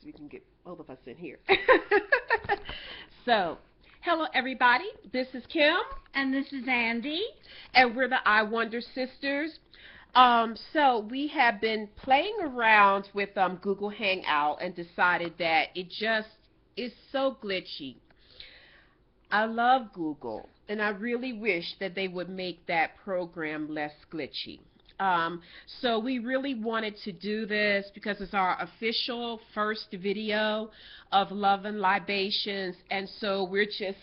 we can get both of us in here. So, hello everybody. This is Kim. And this is Andy. And we're the iWonder sisters. So we have been playing around with Google Hangout and decided that it just is so glitchy. I love Google, and I really wish that they would make that program less glitchy. So we really wanted to do this because it's our official first video of Love and Libations, and so we're just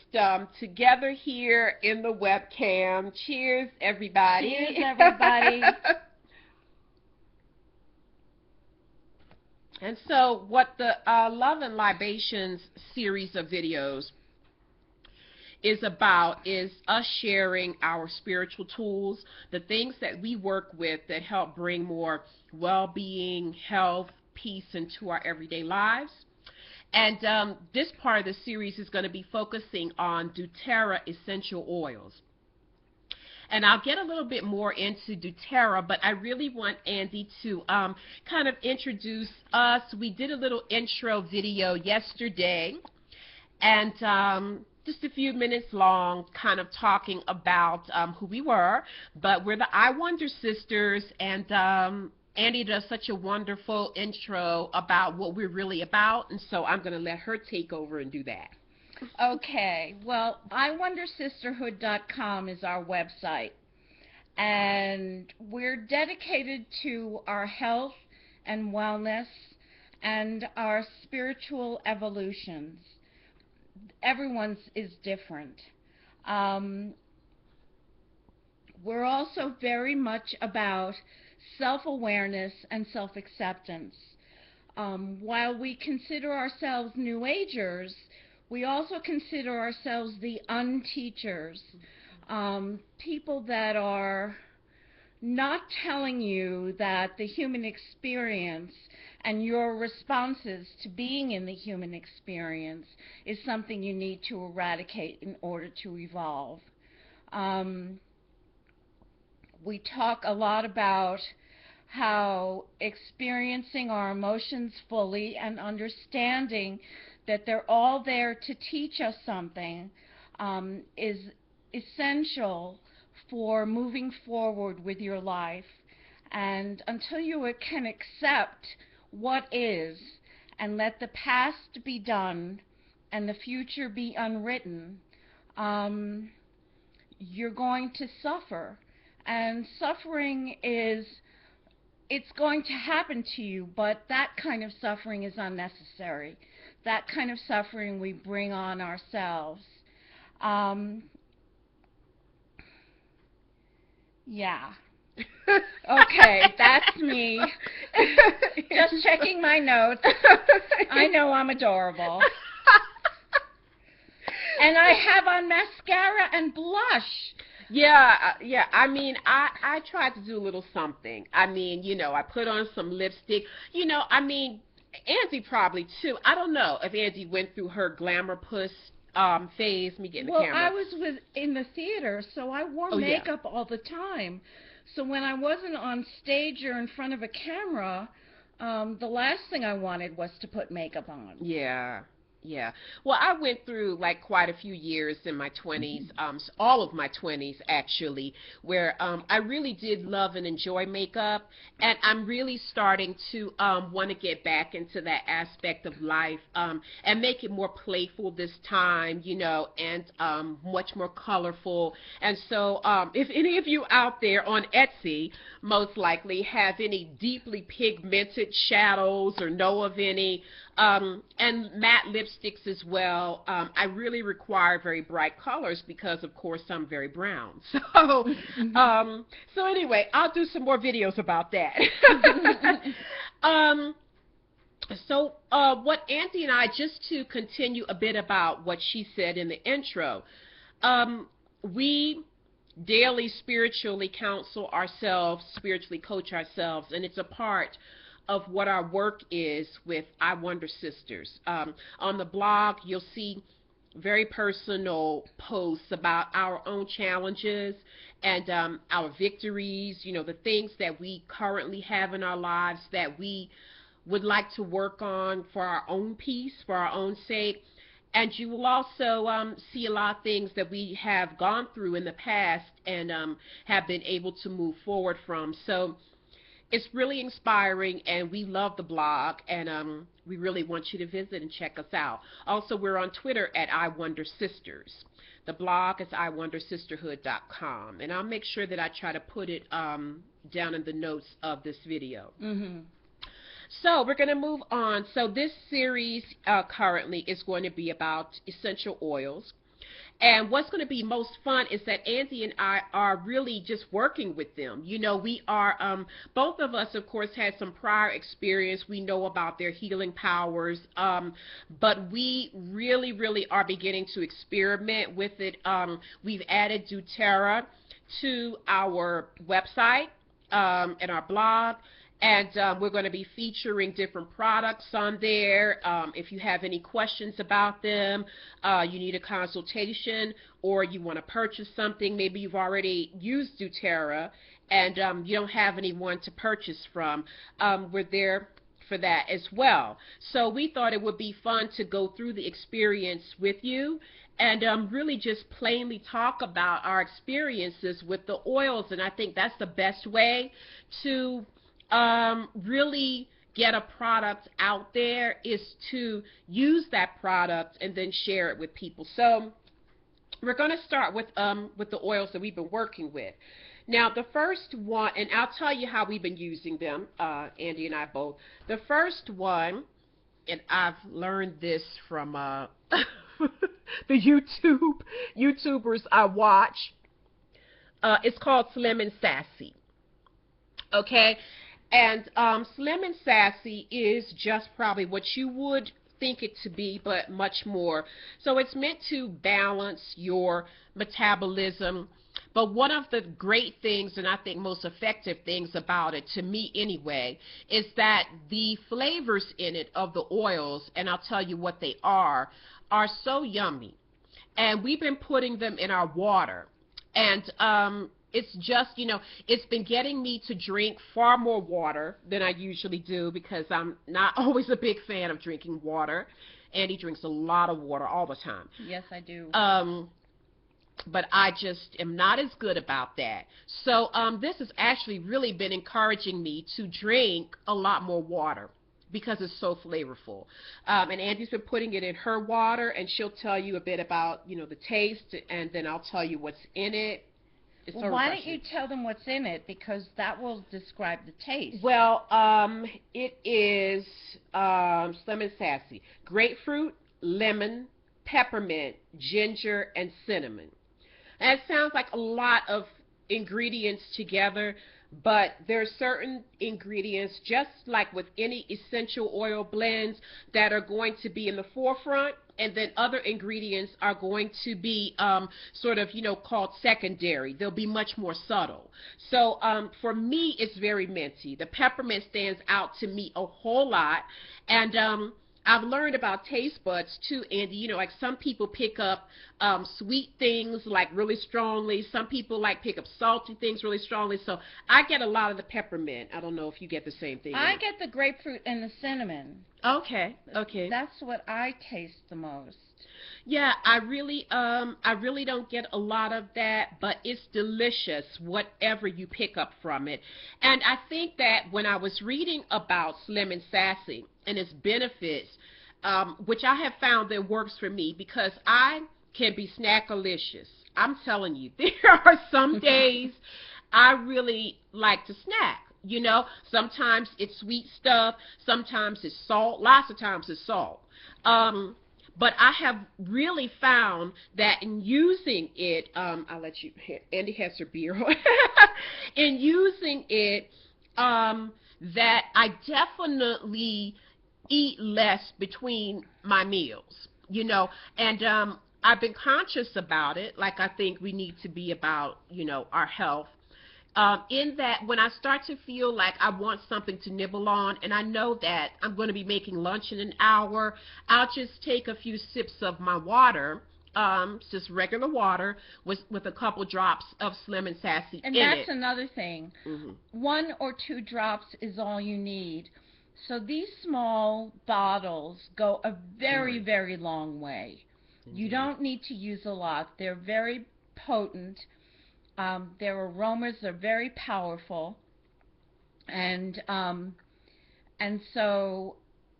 together here in the webcam. Cheers, everybody. Cheers, everybody. And so what the Love and Libations series of videos is about is us sharing our spiritual tools, the things that we work with that help bring more well-being, health, peace into our everyday lives. And this part of the series is going to be focusing on doTERRA essential oils. And I'll get a little bit more into doTERRA, but I really want Andy to kind of introduce us. We did a little intro video yesterday, and just a few minutes long, kind of talking about who we were. But we're the iWonder sisters, and Andy does such a wonderful intro about what we're really about, and so I'm going to let her take over and do that. Okay, well, iWonderSisterhood.com is our website, and we're dedicated to our health and wellness and our spiritual evolutions. Everyone's is different. We're also very much about self-awareness and self-acceptance. While we consider ourselves New Agers, we also consider ourselves the unteachers, people that are not telling you that the human experience and your responses to being in the human experience is something you need to eradicate in order to evolve. We talk a lot about how experiencing our emotions fully and understanding that they're all there to teach us something is essential for moving forward with your life. And until you can accept what is and let the past be done and the future be unwritten, you're going to suffer. And suffering it's going to happen to you, but that kind of suffering is unnecessary. That kind of suffering we bring on ourselves. Yeah. Okay, that's me. Just checking my notes. I know I'm adorable. And I have on mascara and blush. Yeah. I mean, I tried to do a little something. I mean, you know, I put on some lipstick. You know, I mean, Andy probably too. I don't know if Andy went through her glamour puss phase. Me getting the camera. Well, I was in the theater, so I wore makeup all the time. So when I wasn't on stage or in front of a camera, the last thing I wanted was to put makeup on. Yeah. Well, I went through like quite a few years in my 20s, all of my 20s actually, where I really did love and enjoy makeup, and I'm really starting to want to get back into that aspect of life and make it more playful this time, you know, and much more colorful. And so if any of you out there on Etsy most likely have any deeply pigmented shadows or know of any, and matte lipsticks as well. I really require very bright colors because, of course, I'm very brown. So, so anyway, I'll do some more videos about that. So what Andy and I, just to continue a bit about what she said in the intro, we daily spiritually counsel ourselves, spiritually coach ourselves, and it's a part of what our work is with iWonder Sisters. On the blog, you'll see very personal posts about our own challenges and our victories, you know, the things that we currently have in our lives that we would like to work on for our own peace, for our own sake. And you will also see a lot of things that we have gone through in the past and have been able to move forward from. So it's really inspiring, and we love the blog, and we really want you to visit and check us out. Also, we're on Twitter at iWonder Sisters. The blog is iWonderSisterhood.com, and I'll make sure that I try to put it down in the notes of this video. Mm-hmm. So we're going to move on. So this series currently is going to be about essential oils. And what's going to be most fun is that Andy and I are really just working with them. You know, we are, both of us, of course, had some prior experience. We know about their healing powers, but we really, really are beginning to experiment with it. We've added doTERRA to our website and our blog. And we're going to be featuring different products on there. If you have any questions about them, you need a consultation, or you want to purchase something, maybe you've already used doTERRA and you don't have anyone to purchase from, we're there for that as well. So we thought it would be fun to go through the experience with you and really just plainly talk about our experiences with the oils. And I think that's the best way to really get a product out there, is to use that product and then share it with people. So we're going to start with the oils that we've been working with. Now the first one, and I'll tell you how we've been using them, Andy and I both. The first one, and I've learned this from the YouTubers I watch, it's called Slim and Sassy. Okay? And Slim and Sassy is just probably what you would think it to be, but much more. So it's meant to balance your metabolism. But one of the great things, and I think most effective things about it, to me anyway, is that the flavors in it of the oils, and I'll tell you what they are so yummy. And we've been putting them in our water. And it's just, you know, it's been getting me to drink far more water than I usually do, because I'm not always a big fan of drinking water. Andy drinks a lot of water all the time. Yes, I do. But I just am not as good about that. So this has actually really been encouraging me to drink a lot more water, because it's so flavorful. And Andy's been putting it in her water, and she'll tell you a bit about, you know, the taste, and then I'll tell you what's in it. Well, why don't you tell them what's in it, because that will describe the taste. Well, it is Slim and Sassy. Grapefruit, lemon, peppermint, ginger, and cinnamon. And it sounds like a lot of ingredients together, but there are certain ingredients, just like with any essential oil blends, that are going to be in the forefront, and then other ingredients are going to be sort of, you know, called secondary. They'll be much more subtle. So for me, it's very minty. The peppermint stands out to me a whole lot, and I've learned about taste buds too, Andy. You know, like some people pick up sweet things like really strongly. Some people like pick up salty things really strongly. So I get a lot of the peppermint. I don't know if you get the same thing. I get the grapefruit and the cinnamon. Okay, okay. That's what I taste the most. Yeah, I really don't get a lot of that, but it's delicious, whatever you pick up from it. And I think that when I was reading about Slim and Sassy and its benefits, which I have found that works for me, because I can be snackalicious. I'm telling you, there are some days I really like to snack. You know, sometimes it's sweet stuff, sometimes it's salt, lots of times it's salt. But I have really found that in using it, I'll let you, Andy has her beer on. In using it, that I definitely eat less between my meals, you know, and I've been conscious about it, like I think we need to be about, you know, our health. In that when I start to feel like I want something to nibble on, and I know that I'm going to be making lunch in an hour, I'll just take a few sips of my water, just regular water, with a couple drops of Slim and Sassy in it. And that's another thing. 1 or 2 drops is all you need. So these small bottles go a very, Right. very long way. You Indeed. don't need to use a lot. They're very potent. Their aromas are very powerful, and so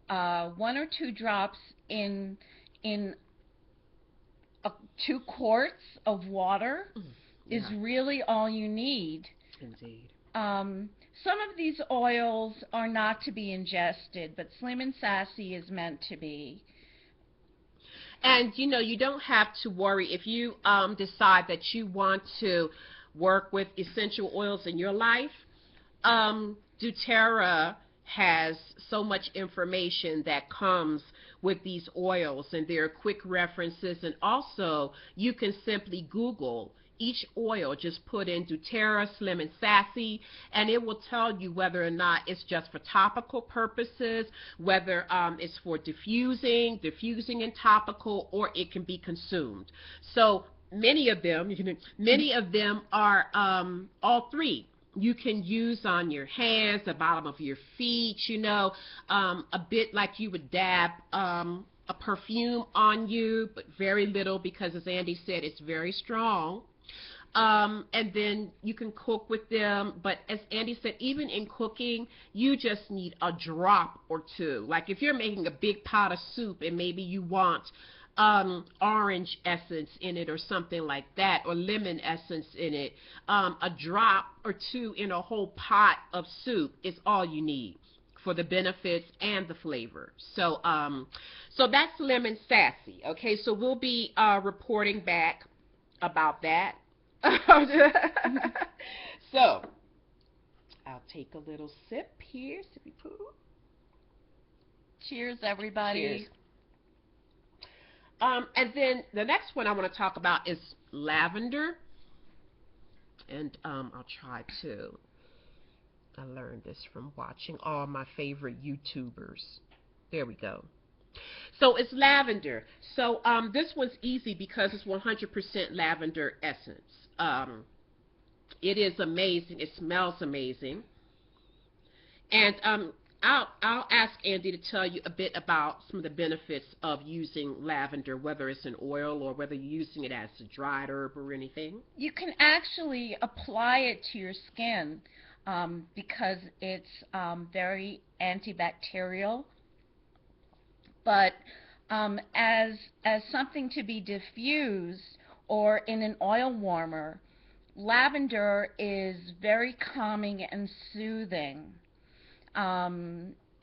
1 or 2 drops in in 2 quarts of water Mm. is Yeah. really all you need. Indeed. Some of these oils are not to be ingested, but Slim and Sassy is meant to be. And you don't have to worry if you decide that you want to work with essential oils in your life. doTERRA has so much information that comes with these oils, and there are quick references, and also you can simply Google each oil. Just put in doTERRA Slim and Sassy, and it will tell you whether or not it's just for topical purposes, whether it's for diffusing and topical, or it can be consumed. So many of them are all three. You can use on your hands, the bottom of your feet, a bit like you would dab a perfume on you, but very little, because as Andy said, it's very strong. And then you can cook with them. But as Andy said, even in cooking, you just need a drop or two. Like if you're making a big pot of soup and maybe you want orange essence in it or something like that, or lemon essence in it, a drop or two in a whole pot of soup is all you need for the benefits and the flavor. So that's Lemon Sassy. Okay, so we'll be reporting back about that. So I'll take a little sip here. Sippy poo. Cheers, everybody. Cheers. And then the next one I want to talk about is lavender. And I'll try to. I learned this from watching all my favorite YouTubers. There we go. So it's lavender. So this one's easy because it's 100% lavender essence. It is amazing. It smells amazing. And I'll ask Andy to tell you a bit about some of the benefits of using lavender, whether it's an oil or whether you're using it as a dried herb or anything. You can actually apply it to your skin because it's very antibacterial. But as something to be diffused or in an oil warmer, lavender is very calming and soothing.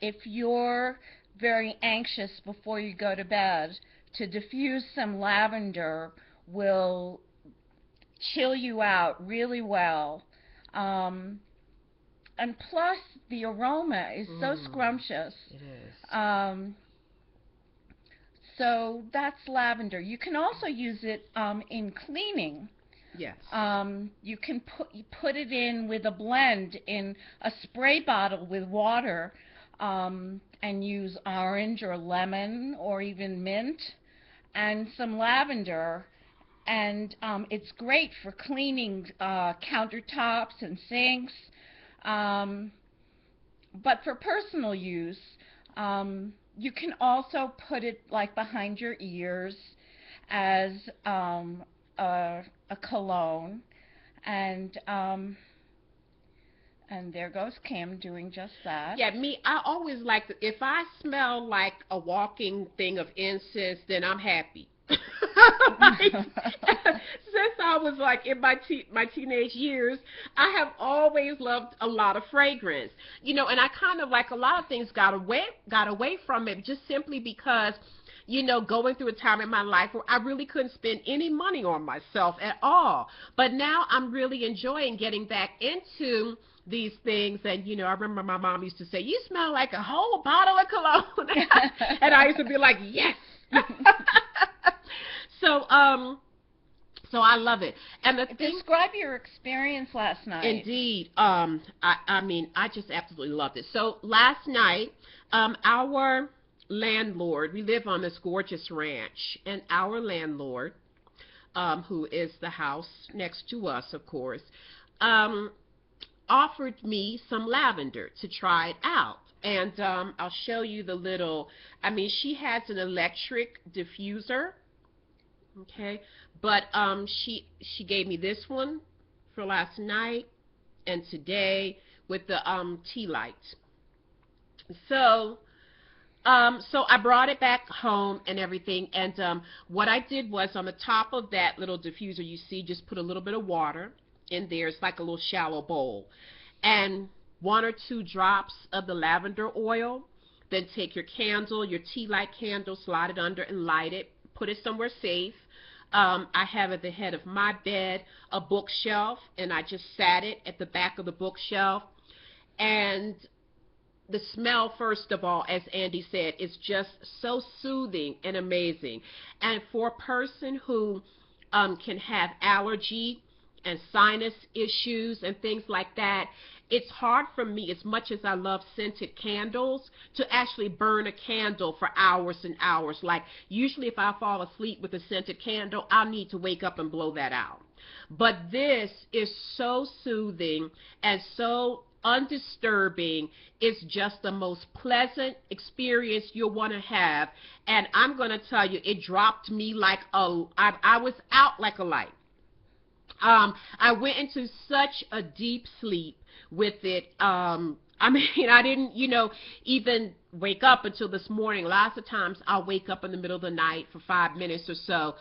If you're very anxious before you go to bed, to diffuse some lavender will chill you out really well. And plus, the aroma is so scrumptious. It is. So that's lavender. You can also use it in cleaning. Yes. You can put it in with a blend in a spray bottle with water, and use orange or lemon or even mint and some lavender, and it's great for cleaning countertops and sinks. But for personal use, you can also put it like behind your ears as a cologne, and there goes Kim doing just that. Yeah, I always like if I smell like a walking thing of incense, then I'm happy. Since I was like in my teenage years, I have always loved a lot of fragrance, and I kind of like a lot of things got away from it just simply because, going through a time in my life where I really couldn't spend any money on myself at all. But now I'm really enjoying getting back into these things, and I remember my mom used to say, "You smell like a whole bottle of cologne," and I used to be like, "Yes." So I love it. And describe your experience last night. Indeed. I mean, I just absolutely loved it. So last night, our landlord, we live on this gorgeous ranch, and our landlord, who is the house next to us, of course, offered me some lavender to try it out. And I'll show you the little, I mean, she has an electric diffuser, okay, but she gave me this one for last night and today with the tea lights. So so I brought it back home and everything, and what I did was on the top of that little diffuser, you see, just put a little bit of water in there. It's like a little shallow bowl, and 1 or 2 drops of the lavender oil. Then take your candle, your tea light candle, slide it under and light it. Put it somewhere safe. I have at the head of my bed a bookshelf, and I just sat it at the back of the bookshelf. And the smell, first of all, as Andy said, is just so soothing and amazing. And for a person who can have allergy and sinus issues and things like that, it's hard for me, as much as I love scented candles, to actually burn a candle for hours and hours. Like, usually if I fall asleep with a scented candle, I'll need to wake up and blow that out. But this is so soothing and so undisturbing. It's just the most pleasant experience you'll want to have. And I'm going to tell you, it dropped me like I was out like a light. I went into such a deep sleep with it. I mean, I didn't, even wake up until this morning. Lots of times I'll wake up in the middle of the night for 5 minutes or so.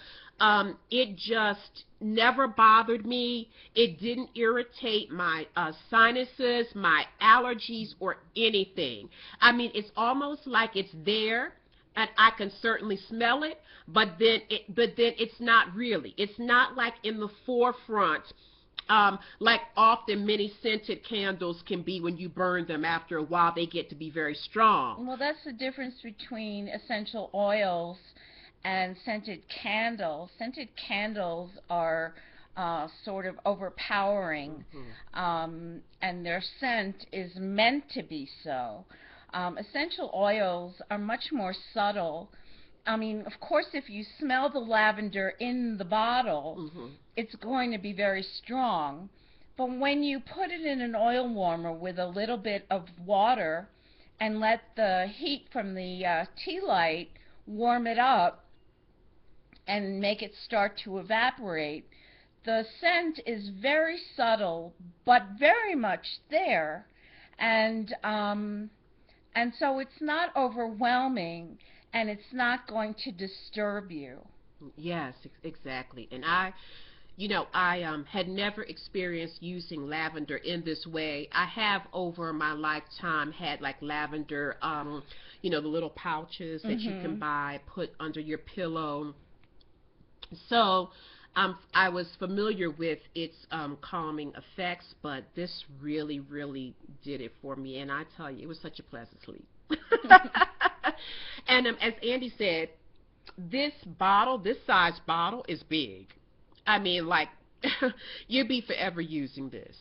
It just never bothered me. It didn't irritate my sinuses, my allergies, or anything. I mean, it's almost like it's there, and I can certainly smell it, but then it's not really. It's not like in the forefront, like often many scented candles can be when you burn them. After a while, they get to be very strong. Well, that's the difference between essential oils and scented candles. Scented candles are sort of overpowering, and their scent is meant to be so. Essential oils are much more subtle. I mean, of course, if you smell the lavender in the bottle, it's going to be very strong. But when you put it in an oil warmer with a little bit of water and let the heat from the tea light warm it up and make it start to evaporate, the scent is very subtle but very much there, and so it's not overwhelming, and it's not going to disturb you. Yes, exactly. And I had never experienced using lavender in this way. I have over my lifetime had like lavender, the little pouches that you can buy, put under your pillow. So I was familiar with its calming effects, but this really, really did it for me. And I tell you, it was such a pleasant sleep. And as Andy said, this size bottle is big. I mean, like, you'll be forever using this.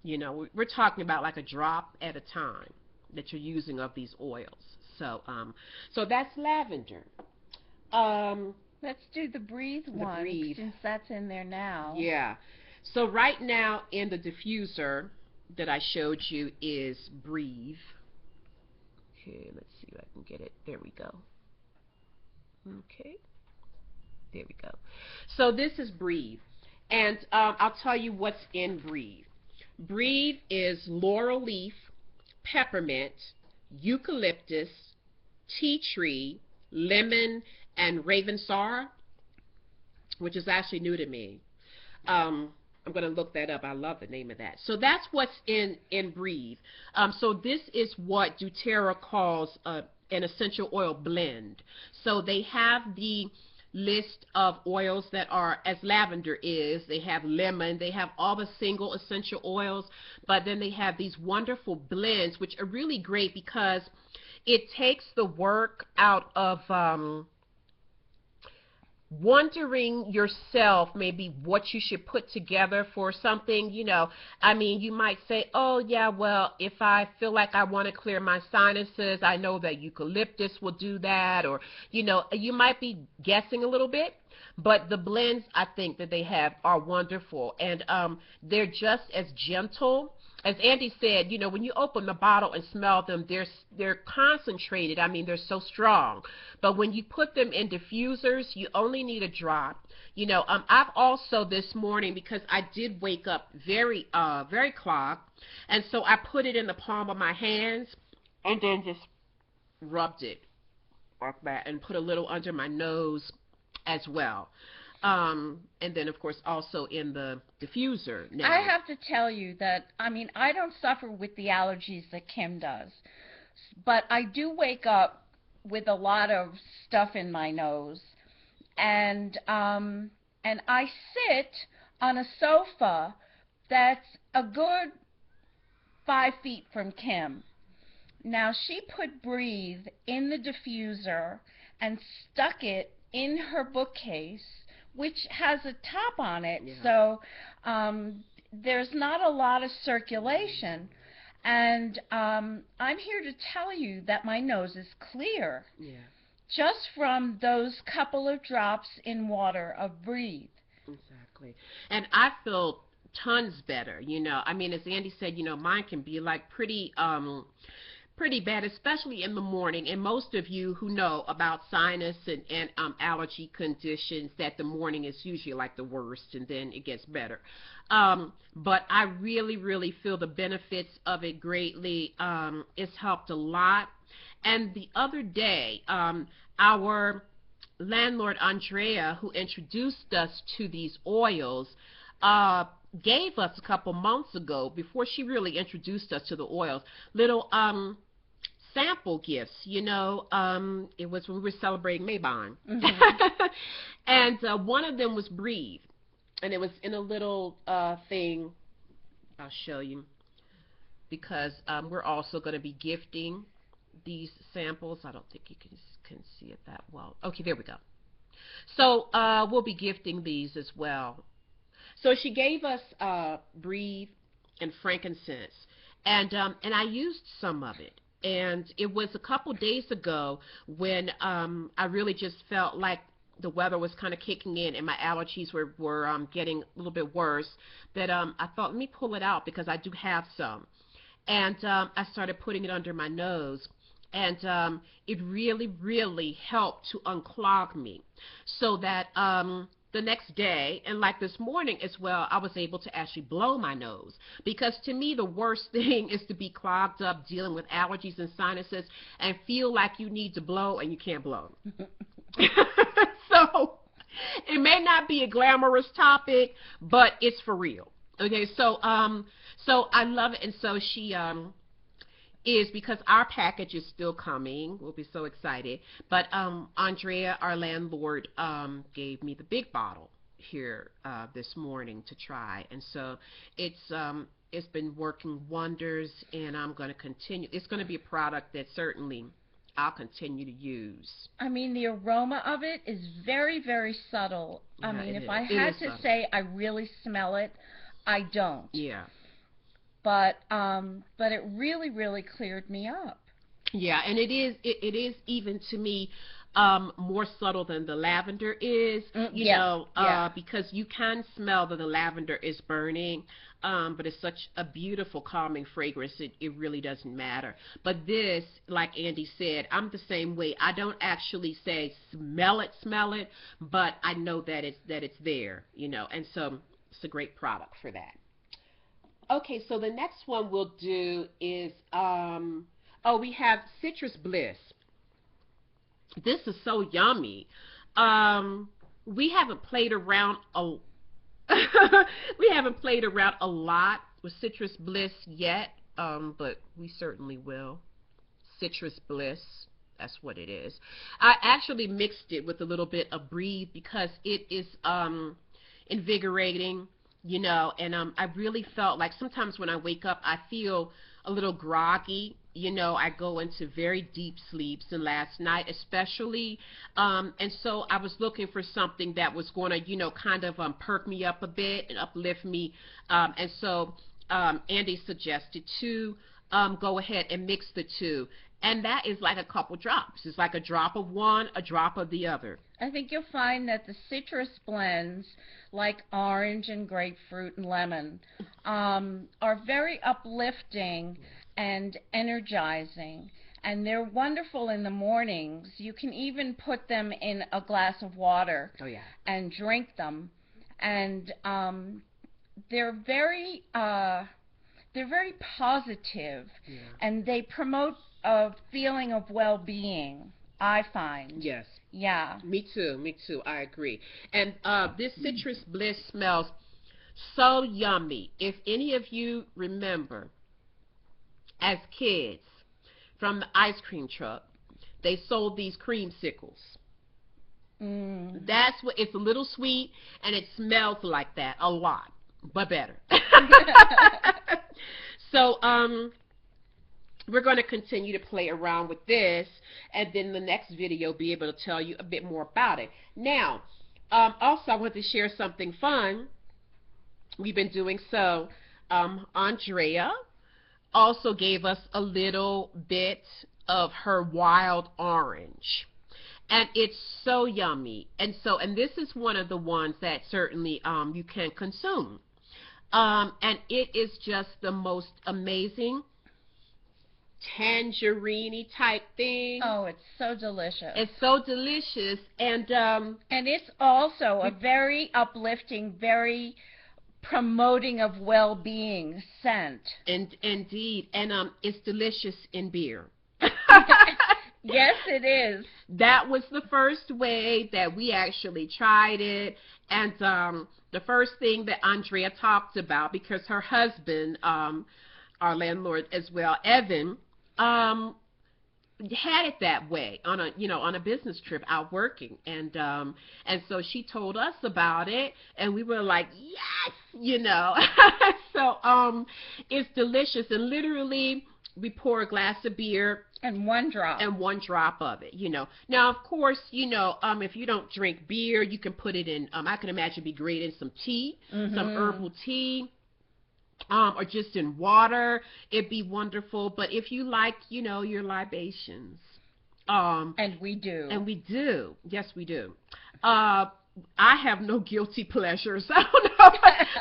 We're talking about like a drop at a time that you're using of these oils. So, so that's lavender. Let's do the breathe one, since that's in there now. Yeah. So right now in the diffuser that I showed you is breathe. Okay, let's see if I can get it. There we go. Okay. There we go. So this is breathe. And I'll tell you what's in breathe. Breathe is laurel leaf, peppermint, eucalyptus, tea tree, lemon, and ravensara, which is actually new to me. I'm going to look that up. I love the name of that. So that's what's in breathe. So this is what doTERRA calls an essential oil blend. So they have the list of oils that are, as lavender is, they have lemon, they have all the single essential oils, but then they have these wonderful blends, which are really great because it takes the work out of wondering yourself maybe what you should put together for something. I mean, you might say, oh yeah, well, if I feel like I want to clear my sinuses, I know that eucalyptus will do that, or you might be guessing a little bit, but the blends I think that they have are wonderful, and they're just as gentle as Andy said, you know, when you open the bottle and smell them, they're concentrated. I mean, they're so strong. But when you put them in diffusers, you only need a drop. You know, I've also this morning, because I did wake up very clogged, and so I put it in the palm of my hands and then just rubbed it like that and put a little under my nose as well. And then, of course, also in the diffuser now. I have to tell you that, I mean, I don't suffer with the allergies that Kim does, but I do wake up with a lot of stuff in my nose, and I sit on a sofa that's a good 5 feet from Kim. Now, she put Breathe in the diffuser and stuck it in her bookcase, which has a top on it, Yeah. so there's not a lot of circulation. And I'm here to tell you that my nose is clear, Yeah, just from those couple of drops in water of Breathe. exactly. And I feel tons better, you know. I mean, as Andy said, you know, mine can be like pretty bad, especially in the morning. And most of you who know about sinus and allergy conditions, that the morning is usually like the worst, and then it gets better. But I really feel the benefits of it greatly. It's helped a lot. And the other day, our landlord Andrea, who introduced us to these oils, gave us a couple months ago, before she really introduced us to the oils, little sample gifts. You know, it was when we were celebrating Maybon. Mm-hmm. And one of them was Breathe, and it was in a little thing. I'll show you, because we're also going to be gifting these samples. I don't think you can see it that well. Okay, there we go. So we'll be gifting these as well. So she gave us Breathe and frankincense, and I used some of it. And it was a couple days ago when I really just felt like the weather was kind of kicking in and my allergies were getting a little bit worse, that I thought, let me pull it out, because I do have some. And I started putting it under my nose, and it really helped to unclog me, so that the next day, and like this morning as well, I was able to actually blow my nose. Because to me, the worst thing is to be clogged up dealing with allergies and sinuses and feel like you need to blow and you can't blow. So it may not be a glamorous topic, but it's for real. Okay, so so I love it. And so she is, because our package is still coming. We'll be so excited. But Andrea, our landlord, gave me the big bottle here this morning to try, and so it's been working wonders, and I'm going to continue. It's going to be a product that certainly I'll continue to use. I mean, the aroma of it is very subtle. Yeah, I mean, if is. I It had is to subtle. say I really smell it, I don't. Yeah. But it really cleared me up. Yeah, and it is even to me more subtle than the lavender is, you Yeah, know, yeah. because you can smell that the lavender is burning, but it's such a beautiful calming fragrance, it really doesn't matter. But this, like Andy said, I'm the same way. I don't actually say smell it, but I know that it's there, you know, and so it's a great product for that. Okay, so the next one we'll do is, we have Citrus Bliss. This is so yummy. We haven't played around a we haven't played around a lot with Citrus Bliss yet, but we certainly will. Citrus Bliss, that's what it is. I actually mixed it with a little bit of Breathe because it is invigorating, you know, and I really felt like sometimes when I wake up, I feel a little groggy. You know, I go into very deep sleeps, and last night especially, and so I was looking for something that was going to, you know, kind of perk me up a bit and uplift me, and so Andy suggested to go ahead and mix the two. And that is like a couple drops. It's like a drop of one, a drop of the other. I think you'll find that the citrus blends, like orange and grapefruit and lemon, are very uplifting and energizing. And they're wonderful in the mornings. You can even put them in a glass of water Oh, yeah. and drink them. And they're very positive, Yeah. and they promote a feeling of well-being, I find. Yes. Yeah. Me too. Me too. I agree. And this citrus bliss smells so yummy. If any of you remember, as kids, from the ice cream truck, they sold these creamsicles. That's what, it's a little sweet, and it smells like that a lot, but better. So we're going to continue to play around with this, and then the next video be able to tell you a bit more about it. Now, also I want to share something fun. We've been doing so. Andrea also gave us a little bit of her wild orange, and it's so yummy. And this is one of the ones that certainly you can consume, and it is just the most amazing tangerine type thing. Oh, it's so delicious. It's so delicious, and it's also a very uplifting, very promoting of well-being scent. And indeed, and it's delicious in beer. Yes, it is. That was the first way that we actually tried it, and the first thing that Andrea talked about, because her husband, our landlord as well, Evan, had it that way on a business trip out working, and so she told us about it, and we were like, yes. So it's delicious, and literally we pour a glass of beer and one drop of it. Now, of course, if you don't drink beer, you can put it in, I can imagine it'd be great in some tea, some herbal tea, or just in water. It'd be wonderful. But if you like, your libations, and we do, yes, we do. I have no guilty pleasures. I don't know.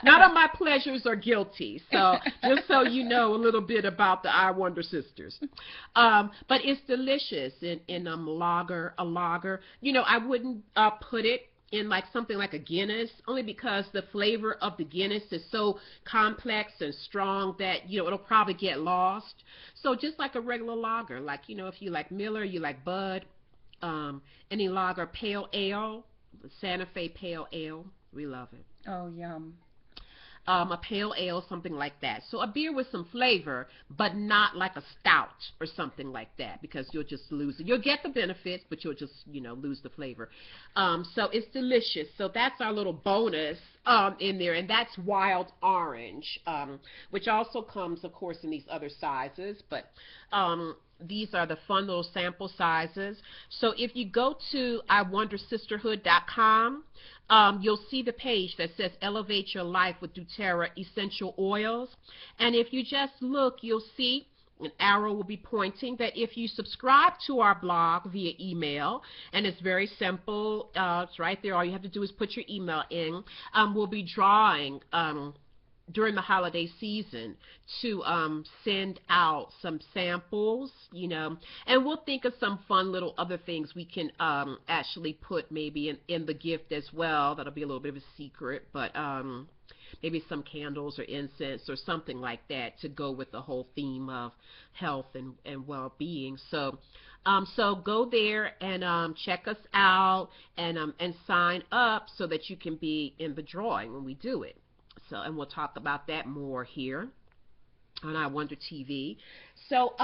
None of my pleasures are guilty. So just so you know a little bit about the iWonder sisters. But it's delicious in a lager. I wouldn't put it in like something like a Guinness, only because the flavor of the Guinness is so complex and strong that it'll probably get lost. So just like a regular lager, like if you like Miller, you like Bud, any lager, pale ale, Santa Fe pale ale, we love it. Oh, yum. A pale ale, something like that. So a beer with some flavor, but not like a stout or something like that, because you'll just lose it. You'll get the benefits, but you'll just, lose the flavor. So it's delicious. So that's our little bonus in there, and that's wild orange, which also comes, of course, in these other sizes, but these are the fun little sample sizes. So if you go to iWonderSisterhood.com, you'll see the page that says Elevate Your Life with doTERRA Essential Oils. And if you just look, you'll see an arrow will be pointing that if you subscribe to our blog via email, and it's very simple, it's right there, all you have to do is put your email in, we'll be drawing during the holiday season to send out some samples, and we'll think of some fun little other things we can actually put maybe in the gift as well. That'll be a little bit of a secret, but maybe some candles or incense or something like that to go with the whole theme of health and well-being. So go there and check us out and sign up so that you can be in the drawing when we do it. So, and we'll talk about that more here on iWonder TV. So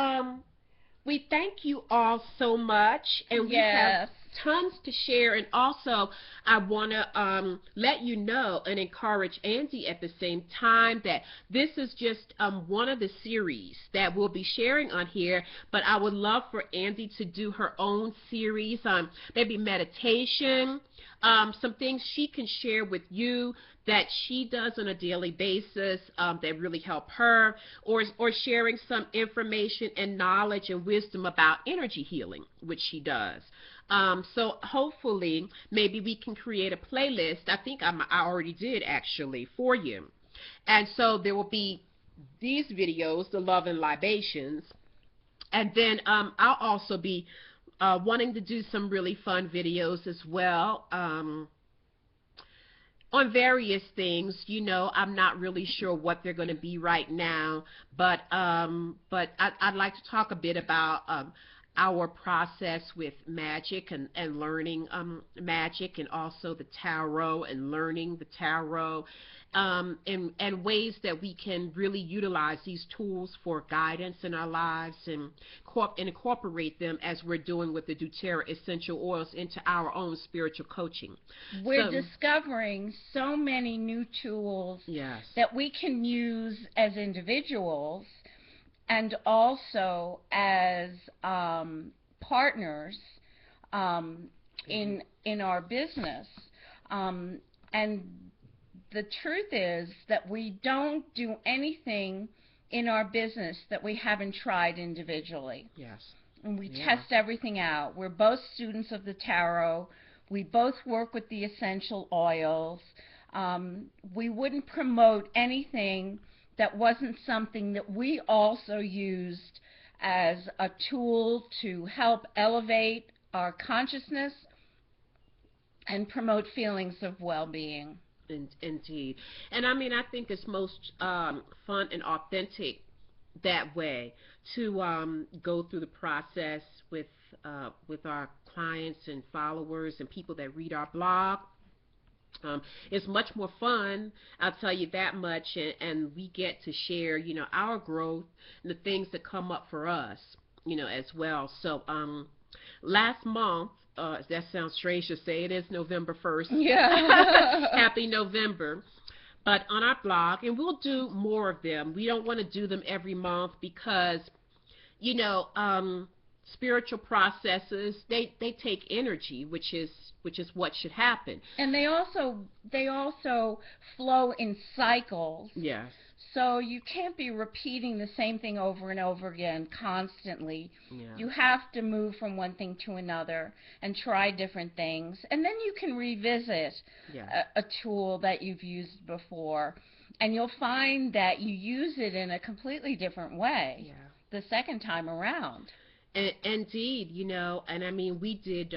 we thank you all so much, and we have tons to share. And also, I want to let you know and encourage Andy at the same time that this is just one of the series that we'll be sharing on here, but I would love for Andy to do her own series on maybe meditation, some things she can share with you that she does on a daily basis that really help her, or sharing some information and knowledge and wisdom about energy healing, which she does. So hopefully maybe we can create a playlist. I think I already did actually for you. And so there will be these videos, the Love and Libations, and then I'll also be wanting to do some really fun videos as well. On various things, I'm not really sure what they're going to be right now, but I'd like to talk a bit about our process with magic and learning magic, and also the tarot and learning the tarot, and ways that we can really utilize these tools for guidance in our lives, and incorporate them as we're doing with the doTERRA essential oils into our own spiritual coaching. We're discovering so many new tools that we can use as individuals and also as partners in our business. And the truth is that we don't do anything in our business that we haven't tried individually. Yes. And we test everything out. We're both students of the tarot. We both work with the essential oils. We wouldn't promote anything that wasn't something that we also used as a tool to help elevate our consciousness and promote feelings of well-being. Indeed. And I mean, I think it's most fun and authentic that way to go through the process with our clients and followers and people that read our blog. It's much more fun, I'll tell you that much, and we get to share, our growth and the things that come up for us, as well. So last month, that sounds strange to say, it is November 1st. Yeah. Happy November. But on our blog, and we'll do more of them. We don't want to do them every month because, spiritual processes, they take energy, which is what should happen. And they also flow in cycles. Yes. So you can't be repeating the same thing over and over again constantly. Yeah. You have to move from one thing to another and try different things. And then you can revisit a tool that you've used before. And you'll find that you use it in a completely different way the second time around. Indeed, and I mean, we did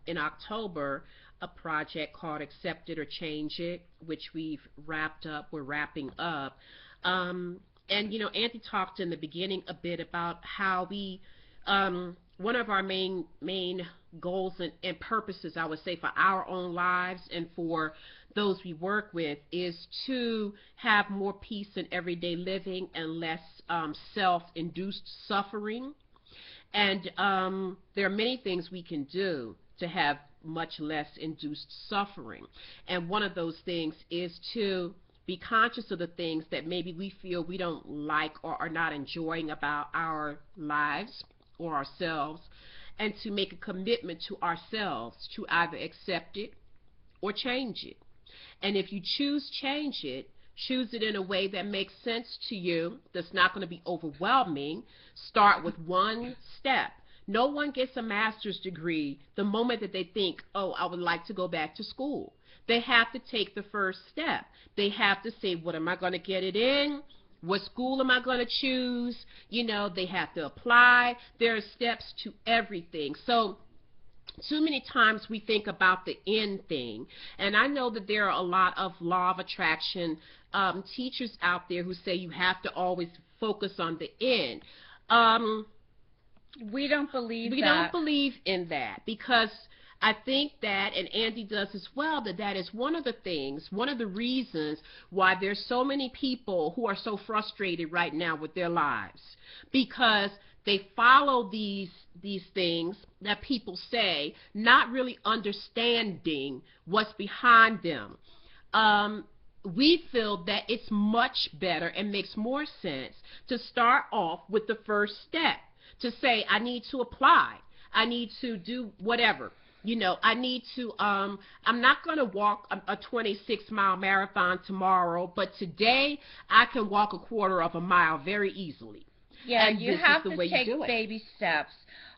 in October a project called Accept It or Change It, which we've wrapped up. We're wrapping up. And, Andy talked in the beginning a bit about how we, one of our main goals and purposes, I would say, for our own lives and for those we work with is to have more peace in everyday living and less self-induced suffering. And there are many things we can do to have much less induced suffering. And one of those things is to be conscious of the things that maybe we feel we don't like or are not enjoying about our lives or ourselves, and to make a commitment to ourselves to either accept it or change it. And if you choose change it in a way that makes sense to you, that's not going to be overwhelming. Start with one step. No one gets a master's degree the moment that they think, oh, I would like to go back to school. They have to take the first step. They have to say, what am I going to get it in? What school am I going to choose? They have to apply. There are steps to everything. So too many times we think about the end thing. And I know that there are a lot of law of attraction teachers out there who say you have to always focus on the end. We don't believe We don't believe in that, because I think that, and Andy does as well, that is one of the things, one of the reasons why there's so many people who are so frustrated right now with their lives, because they follow these things that people say, not really understanding what's behind them. We feel that it's much better and makes more sense to start off with the first step, to say, I need to apply, I need to do whatever. You know, I need to, I'm not going to walk a 26-mile marathon tomorrow, but today I can walk a quarter of a mile very easily. Yeah, and you have to take baby steps.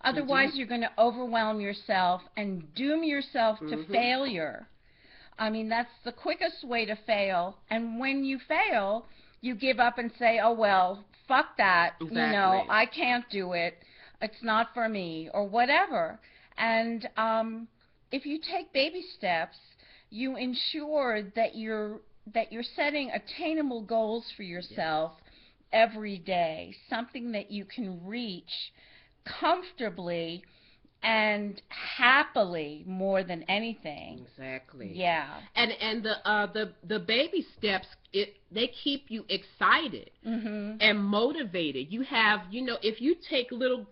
Otherwise, you're going to overwhelm yourself and doom yourself to failure. I mean, that's the quickest way to fail. And when you fail, you give up and say, oh, well, fuck that. Exactly. You know, I can't do it. It's not for me, or whatever. And if you take baby steps, you ensure that you're setting attainable goals for yourself every day, something that you can reach comfortably and happily more than anything. Exactly. Yeah. And the baby steps, they keep you excited and motivated. You have, you know, if you take little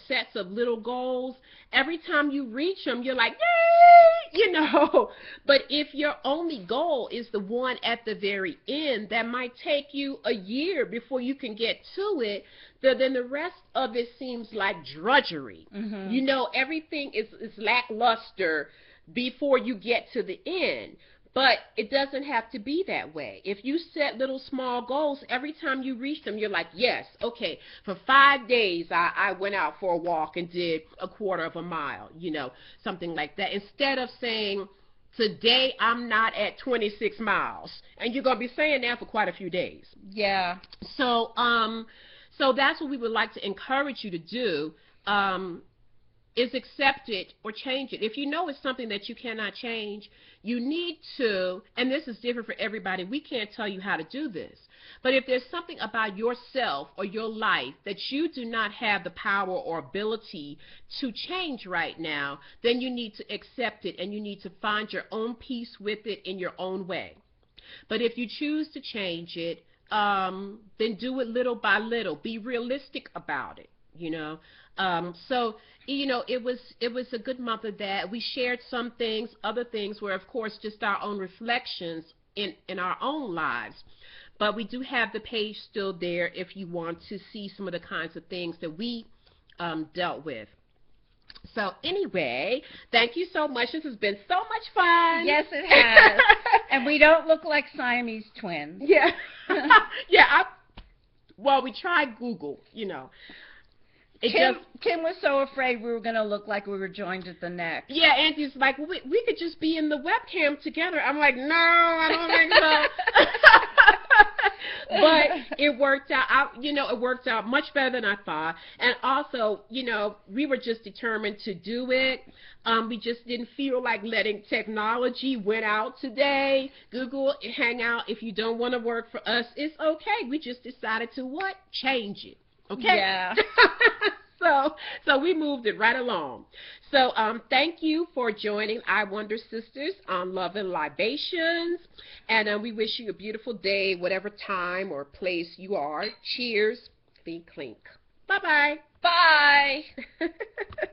sets of little goals, every time you reach them, you're like, yay, you know. But if your only goal is the one at the very end, that might take you a year before you can get to it, then the rest of it seems like drudgery. You know, everything is lackluster before you get to the end. But it doesn't have to be that way. If you set little small goals, every time you reach them, you're like, yes, okay, for 5 days I went out for a walk and did a quarter of a mile, you know, something like that. Instead of saying, today I'm not at 26 miles. And you're going to be saying that for quite a few days. Yeah. So, so that's what we would like to encourage you to do, is accept it or change it. If you know it's something that you cannot change, you need to, and this is different for everybody, we can't tell you how to do this, but if there's something about yourself or your life that you do not have the power or ability to change right now, then you need to accept it and you need to find your own peace with it in your own way. But if you choose to change it, then do it little by little. Be realistic about it, you know. So, you know, it was a good month of that. We shared some things, other things were, of course, just our own reflections in our own lives. But we do have the page still there if you want to see some of the kinds of things that we dealt with. So anyway, thank you so much. This has been so much fun. Yes, it has. And we don't look like Siamese twins. Yeah. Yeah. Well, we tried Google, you know. Kim was so afraid we were going to look like we were joined at the neck. Yeah, Auntie's like, well, we could just be in the webcam together. I'm like, no, I don't think so. But it worked out. You know, it worked out much better than I thought. And also, you know, we were just determined to do it. We just didn't feel like letting technology win out today. Google Hangout, if you don't want to work for us, it's okay. We just decided to what? Change it. Okay? Yeah. So we moved it right along. So thank you for joining iWonder Sisters on Love and Libations. And we wish you a beautiful day, whatever time or place you are. Cheers. Be clink. Bye-bye. Bye.